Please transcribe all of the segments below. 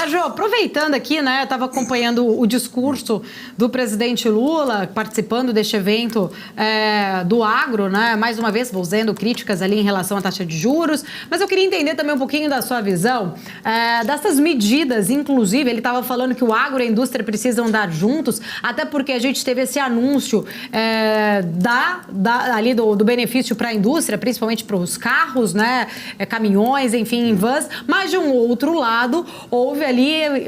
Sérgio, aproveitando aqui, né, estava acompanhando o discurso do presidente Lula, participando deste evento do agro, né, mais uma vez fazendo críticas ali em relação à taxa de juros, mas eu queria entender também um pouquinho da sua visão dessas medidas, inclusive, ele estava falando que o agro e a indústria precisam andar juntos, até porque a gente teve esse anúncio ali do benefício para a indústria, principalmente para os carros, né, caminhões, enfim, vans, mas de um outro lado, houve ali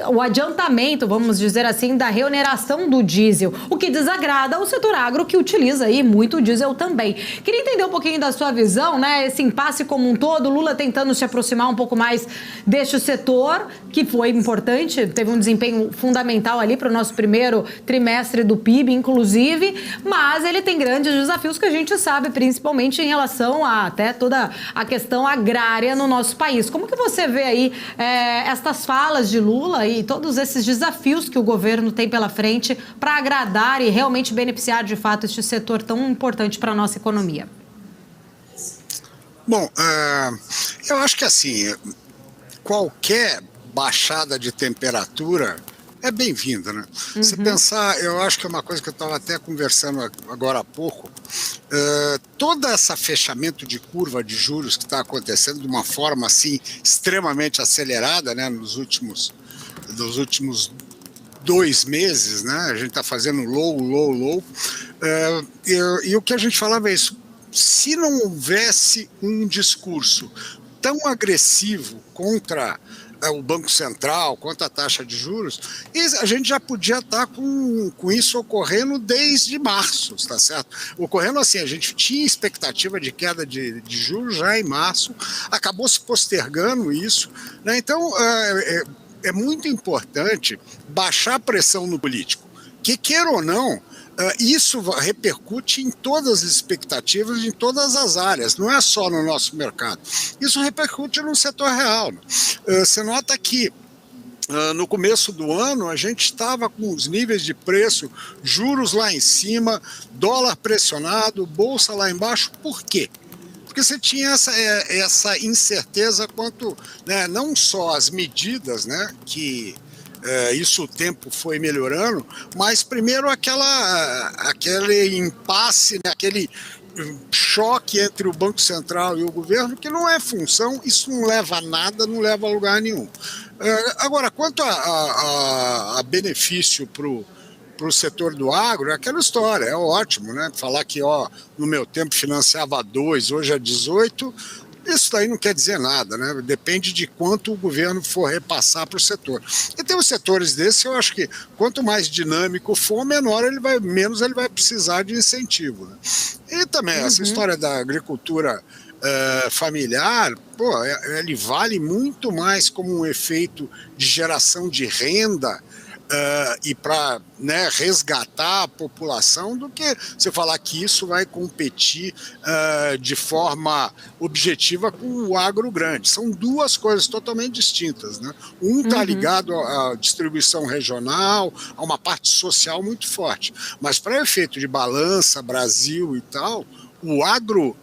o adiantamento, vamos dizer assim, da reoneração do diesel, o que desagrada ao setor agro, que utiliza aí muito diesel também. Queria entender um pouquinho da sua visão, né, esse impasse como um todo, Lula tentando se aproximar um pouco mais deste setor, que foi importante, teve um desempenho fundamental ali para o nosso primeiro trimestre do PIB, inclusive, mas ele tem grandes desafios que a gente sabe, principalmente em relação a até toda a questão agrária no nosso país. Como que você vê aí estas falas de Lula e todos esses desafios que o governo tem pela frente para agradar e realmente beneficiar de fato este setor tão importante para a nossa economia? Bom, eu acho que assim, qualquer baixada de temperatura é bem-vinda, né? Uhum. Se pensar, eu acho que é uma coisa que eu estava até conversando agora há pouco, todo esse fechamento de curva de juros que está acontecendo de uma forma assim extremamente acelerada, né, nos últimos 2 meses, né? A gente está fazendo low, e o que a gente falava é isso: se não houvesse um discurso tão agressivo contra o Banco Central, contra a taxa de juros, e a gente já podia estar com isso ocorrendo desde março, tá certo? Ocorrendo assim, a gente tinha expectativa de queda de juros já em março, acabou se postergando isso, né? Então, é muito importante baixar a pressão no político, que queira ou não, isso repercute em todas as expectativas, em todas as áreas, não é só no nosso mercado. Isso repercute no setor real. Você nota que no começo do ano a gente estava com os níveis de preço, juros lá em cima, dólar pressionado, bolsa lá embaixo. Por quê? Porque você tinha essa incerteza quanto, né, não só as medidas, né, que isso o tempo foi melhorando, mas primeiro aquele impasse, né, aquele choque entre o Banco Central e o governo, que não é função, isso não leva a nada, não leva a lugar nenhum. Agora, quanto a benefício para o setor do agro, é aquela história, é ótimo, né? Falar que no meu tempo financiava 2, hoje é 18, isso daí não quer dizer nada, né? Depende de quanto o governo for repassar para o setor. E tem os setores desses, eu acho que quanto mais dinâmico for, menos ele vai precisar de incentivo, né? E também essa história da agricultura familiar, ele vale muito mais como um efeito de geração de renda e para, né, resgatar a população, do que você falar que isso vai competir de forma objetiva com o agro grande. São duas coisas totalmente distintas, né? Um está ligado à distribuição regional, a uma parte social muito forte, mas para efeito de balança, Brasil e tal, o agro,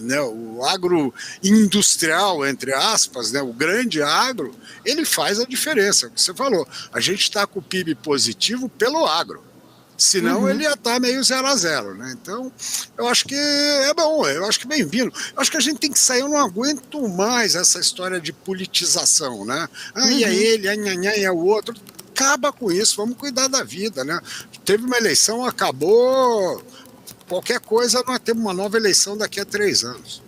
né, o agro industrial, entre aspas, né, o grande agro, ele faz a diferença. O que você falou, a gente está com o PIB positivo pelo agro, senão ele ia estar meio 0 a 0, né? Então, eu acho que é bom, eu acho que bem-vindo. Eu acho que a gente tem que sair, eu não aguento mais essa história de politização, né? E é ele, e é o outro. Acaba com isso, vamos cuidar da vida, né? Teve uma eleição, acabou. Qualquer coisa, nós temos uma nova eleição daqui a 3 anos.